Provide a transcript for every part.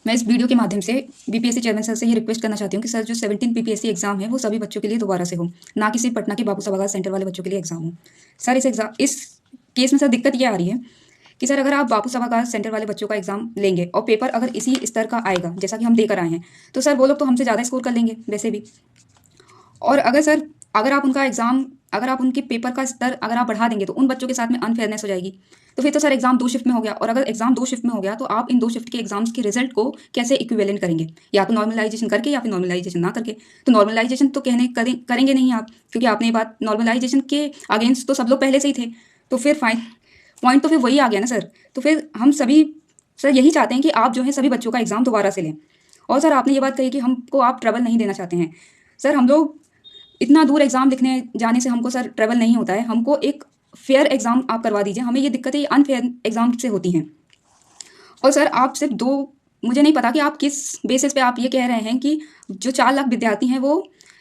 मैं इस वीडियो के माध्यम से बीपीएससी चेयरमैन सर से ये रिक्वेस्ट करना चाहती हूँ कि सर जो 17 बीपीएससी एग्जाम है वो सभी बच्चों के लिए दोबारा से हो, ना कि सिर्फ पटना के बाबू सभागार सेंटर वाले बच्चों के लिए एग्जाम हो। सर इस केस में सर दिक्कत ये आ रही है कि सर अगर आप बापू सभागार सेंटर वाले बच्चों का एग्जाम लेंगे और पेपर अगर इसी स्तर का आएगा जैसा कि हम देकर आए हैं, तो सर वो लोग तो हमसे ज़्यादा स्कोर कर लेंगे वैसे भी। और अगर आप उनका एग्ज़ाम अगर आप उनके पेपर का स्तर अगर आप बढ़ा देंगे तो उन बच्चों के साथ में अनफेयरनेस हो जाएगी। तो फिर तो सर एग्ज़ाम 2 शिफ्ट में हो गया, और अगर एग्ज़ाम 2 शिफ्ट में हो गया तो आप इन 2 शिफ्ट के एग्ज़ाम्स के रिजल्ट को कैसे इक्विवेलेंट करेंगे? या तो नॉर्मलाइज़ेशन करके या फिर नॉर्मलाइज़ेशन ना करके। तो नॉर्मलाइज़ेशन तो करेंगे नहीं आप, क्योंकि आपने ये बात नॉर्मलाइज़ेशन के अगेंस्ट तो सब लोग पहले से ही थे। तो फिर फाइन पॉइंट तो फिर वही आ गया ना सर। तो फिर हम सभी सर यही चाहते हैं कि आप जो है सभी बच्चों का एग्ज़ाम दोबारा से लें। और सर आपने ये बात कही कि हमको आप ट्रबल नहीं देना चाहते हैं। सर हम लोग इतना दूर एग्ज़ाम लिखने जाने से हमको सर ट्रैवल नहीं होता है, हमको एक फेयर एग्ज़ाम आप करवा दीजिए। हमें ये दिक्कतें अनफेयर एग्ज़ाम से होती हैं। और सर आप सिर्फ दो मुझे नहीं पता कि आप किस बेसिस पे आप ये कह रहे हैं कि जो 4 लाख विद्यार्थी हैं वो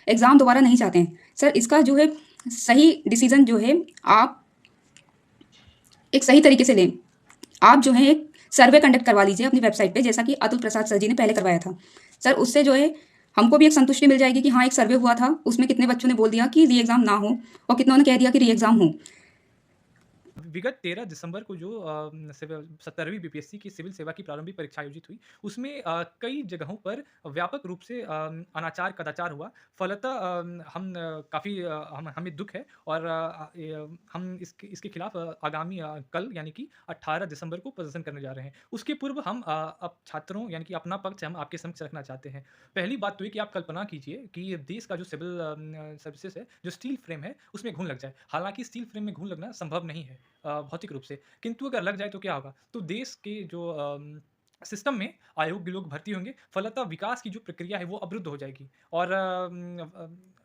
एग्ज़ाम दोबारा नहीं चाहते हैं। सर इसका जो है सही डिसीज़न जो है आप एक सही तरीके से लें। आप जो है एक सर्वे कंडक्ट करवा लीजिए अपनी वेबसाइट पे, जैसा कि अतुल प्रसाद सर जी ने पहले करवाया था। सर उससे जो है हमको भी एक संतुष्टि मिल जाएगी कि हाँ एक सर्वे हुआ था, उसमें कितने बच्चों ने बोल दिया कि री एग्ज़ाम ना हो और कितनों ने कह दिया कि री एग्ज़ाम हो। विगत 13 दिसंबर को जो 17वीं बीपीएससी की सिविल सेवा की प्रारंभिक परीक्षा आयोजित हुई, उसमें कई जगहों पर व्यापक रूप से अनाचार कदाचार हुआ। फलतः काफ़ी हमें दुख है और हम इसके खिलाफ आगामी कल यानी कि 18 दिसंबर को प्रदर्शन करने जा रहे हैं। उसके पूर्व हम अब छात्रों यानी कि अपना पक्ष हम आपके समक्ष रखना चाहते हैं। पहली बात तो ये कि आप कल्पना कीजिए कि देश का जो सिविल सर्विसेज है, जो स्टील फ्रेम है, उसमें घुन लग जाए। हालाँकि स्टील फ्रेम में घुन लगना संभव नहीं है भौतिक रूप से, किंतु अगर लग जाए तो क्या होगा? तो देश के जो सिस्टम में अयोग्य लोग भर्ती होंगे, फलतः विकास की जो प्रक्रिया है वो अवरुद्ध हो जाएगी और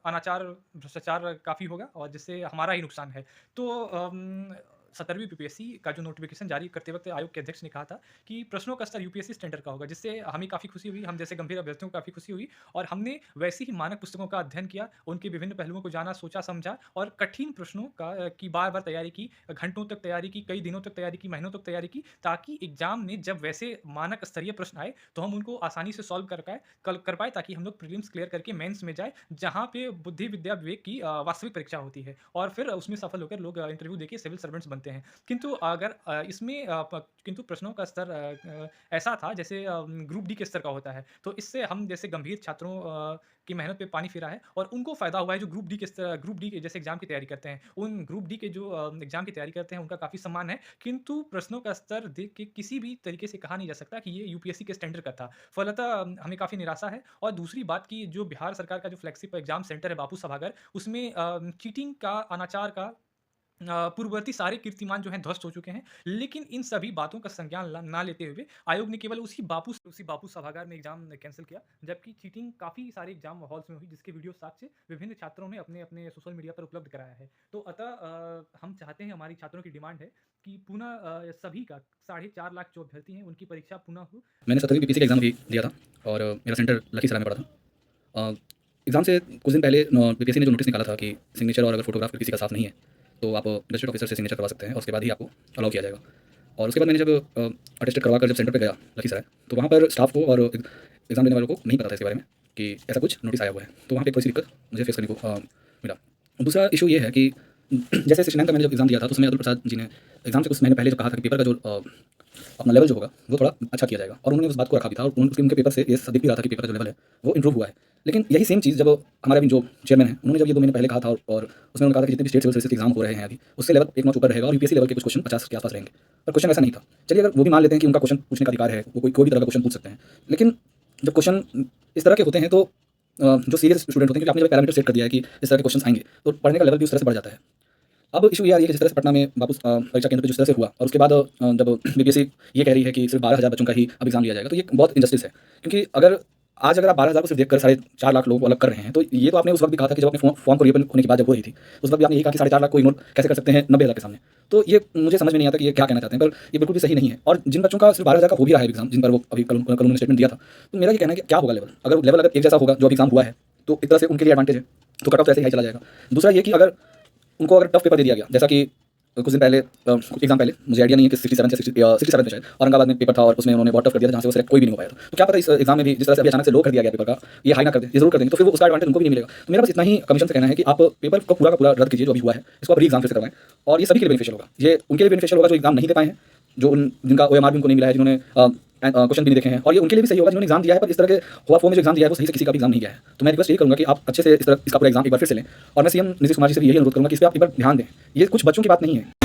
अनाचार, भ्रष्टाचार काफ़ी होगा और जिससे हमारा ही नुकसान है। तो 17वीं बीपीएससी का जो नोटिफ़िकेशन जारी करते वक़्त आयोग के अध्यक्ष ने कहा था कि प्रश्नों का स्तर यूपीएससी स्टैंडर्ड का होगा, जिससे हमें काफ़ी खुशी हुई, हम जैसे गंभीर अभ्यर्थियों को काफ़ी खुशी हुई और हमने वैसी ही मानक पुस्तकों का अध्ययन किया, उनके विभिन्न पहलुओं को जाना, सोचा, समझा और कठिन प्रश्नों की बार-बार तैयारी की, घंटों तक तैयारी की, कई दिनों तक तैयारी की, महीनों तक तैयारी की, ताकि एग्ज़ाम में जब वैसे मानक स्तरीय प्रश्न आए, तो हम उनको आसानी से सॉल्व कर पाएँ ताकि हम लोग प्रीलिम्स क्लियर करके मेंस में जाएँ, जहाँ पे बुद्धि, विद्या, विवेक की वास्तविक परीक्षा होती है और फिर उसमें सफल होकर लोग इंटरव्यू देके सिविल सर्वेंट्स बनते हैं। किंतु अगर इसमें किंतु प्रश्नों का स्तर ऐसा था जैसे ग्रुप डी के स्तर का होता है। तो इससे हम जैसे गंभीर छात्रों की मेहनत पे पानी फिरा है और उनको फ़ायदा हुआ है जो ग्रुप डी के जैसे एग्ज़ाम की तैयारी करते हैं। उन ग्रुप डी के जो एग्ज़ाम की तैयारी करते हैं उनका काफ़ी सम्मान है। किंतु प्रश्नों का स्तर देख के किसी भी तरीके से कहा नहीं जा सकता कि ये यूपीएससी के स्टैंडर्ड का था। फलतः हमें काफ़ी निराशा है और दूसरी बात कि जो बिहार सरकार का जो फ्लैगशिप एग्ज़ाम सेंटर है बापू सभागार, उसमें चीटिंग का, अनाचार का पूर्ववर्ती सारे कीर्तिमान जो हैं ध्वस्त हो चुके हैं। लेकिन इन सभी बातों का संज्ञान ना लेते हुए आयोग ने केवल उसी बापू सभागार में एग्ज़ाम कैंसल किया, जबकि चीटिंग काफ़ी सारे एग्ज़ाम हॉल्स में हुई, जिसके वीडियो साक्ष्य विभिन्न छात्रों ने अपने सोशल मीडिया पर उपलब्ध कराया है। तो अतः हम चाहते हैं, हमारी छात्रों की डिमांड है कि पुनः सभी का 4.5 लाख जो अभ्यर्थी हैं, उनकी परीक्षा पुनः हो। मैंने 17वीं बीपीएससी का एग्ज़ाम भी दिया था और मेरा सेंटर लखीसराय में पड़ा था। एग्ज़ाम से कुछ दिन पहले बीपीएससी ने जो नोटिस निकाला था कि सिग्नेचर और अगर फोटोग्राफ किसी का साफ नहीं है तो आप गजेटेड ऑफिसर से सिग्नेचर करवा सकते हैं और उसके बाद ही आपको अलाउ किया जाएगा। और उसके बाद मैंने जब अटेस्टेड करवा कर जब सेंटर पर गया लखीसराय, तो वहाँ पर स्टाफ को और एग्ज़ाम देने वालों को नहीं पता था इसके बारे में कि ऐसा कुछ नोटिस आया हुआ है। तो वहाँ पर थोड़ी सी दिक्कत मुझे फेस करने को मिला। दूसरा इशू ये है कि जैसे सेक्शन 9 का मैंने जब एग्ज़ाम दिया था तो उसमें अतुल प्रसाद जी ने एग्ज़ाम से कुछ महीने पहले जब कहा था कि पेपर का जो अपना लेवल जो होगा वो थोड़ा अच्छा किया जाएगा और उन्होंने उस बात को रखा भी था और उनके पेपर से ये दिख भी रहा था कि पेपर का जो लेवल है वो इंप्रूव हुआ है। लेकिन यही सेम चीज़ जब हमारे अभी जो चेयरमैन हैं उन्होंने जब ये 2 महीने पहले कहा था और उसमें उन्होंने कहा था कि जितने भी स्टेट सिविल सर्विसेज के एग्जाम हो रहे हैं अभी उससे लेवल एक नॉच ऊपर रहेगा और यूपीएससी लेवल के कुछ क्वेश्चन 50 के आसपास रहेंगे, पर क्वेश्चन ऐसा नहीं था। चलिए अगर वो भी मान लेते हैं कि उनका क्वेश्चन पूछने का अधिकार है, वो कोई भी तरह का क्वेश्चन पूछ सकते हैं, लेकिन जब क्वेश्चन इस तरह के होते हैं तो जो सीरियस स्टूडेंट होते हैं, क्योंकि आपने जब पैरामीटर सेट कर दिया है कि इस तरह के क्वेश्चन आएंगे तो पढ़ने का लेवल भी उस तरह से बढ़ जाता है। अब इशू ये आ रही है कि जिस तरह से पटना में बापू परीक्षा केंद्र पे जिस तरह से हुआ और उसके बाद जब बीपीएससी ये कह रही है कि सिर्फ 12,000 बच्चों का ही अब एग्जाम लिया जाएगा, तो ये बहुत इंजस्टिस है। क्योंकि अगर आप 12,000 को सिर्फ देखकर 4.5 लाख लोगों को अलग कर रहे हैं, तो ये तो आपने उस वक्त भी कहा था कि जब अपने फॉर्म को रीओपन होने की बात जब हो रही थी, उस वक्त भी आपने यही कहा कि 4.5 लाख को इग्नोर कैसे कर सकते हैं 90,000 के सामने। तो ये मुझे समझ में नहीं आता कि ये क्या कहना चाहते हैं, पर ये बिल्कुल भी सही नहीं है। और जिन बच्चों का सिर्फ 12,000 का हो भी रहा है एग्जाम, जिन पर वो अभी कल उन्होंने स्टेटमेंट दिया था, तो मेरा ये कहना है कि क्या होगा लेवल, अगर एक जैसा होगा जो अभी एग्जाम हुआ है तो एक तरह से उनके लिए एडवांटेज है, तो कट ऑफ ऐसे ही चला जाएगा। दूसरा ये कि अगर उनको अगर टफ पेपर दे दिया गया, जैसा कि कुछ दिन पहले एग्जाम पहले मुझे आइडिया नहीं है कि 67 या 67 में शायद औरंगाबाद में पेपर था और उसमें उन्होंने बहुत टफ कर दिया था जहाँ से वो सिलेक्ट कोई भी नहीं हो पाया था। तो क्या पता इस एग्जाम में भी जिस तरह से अभी अचानक से लो कर दिया गया पेपर का, ये हाई ना कर दें, ये जरूर कर देंगे तो फिर वो उसका एडवांटेज उनको भी नहीं मिलेगा। तो मेरा बस इतना ही कमीशन से कहना है कि आप पेपर को पूरा का पूरा रद्द कीजिए जो अभी हुआ है, इसको आप री एग्जाम फिर से करवाएं और ये सभी के लिए बेनिफिशियल होगा। ये उनके लिए बेनिफिशियल होगा जो एग्जाम नहीं दे पाए हैं, जो जिनका OMR भी उनको नहीं मिला है, जिन्होंने क्वेश्चन भी नहीं देखे हैं, और ये उनके लिए भी सही होगा जिन्होंने एग्जाम दिया है पर इस तरह के हुआ फॉर्म में जो एग्जाम दिया है वो सही से किसी का भी एग्जाम नहीं गया है। तो मैं रिक्वेस्ट यही करूँगा कि आप अच्छे से इस तरह इसका पूरा एग्जाम एक बार फिर से लें और मैं CM नीतीश कुमार जी से भी यही अनुरोध करूँगा कि इस पर आप एक बार ध्यान दें। ये कुछ बच्चों की बात नहीं है।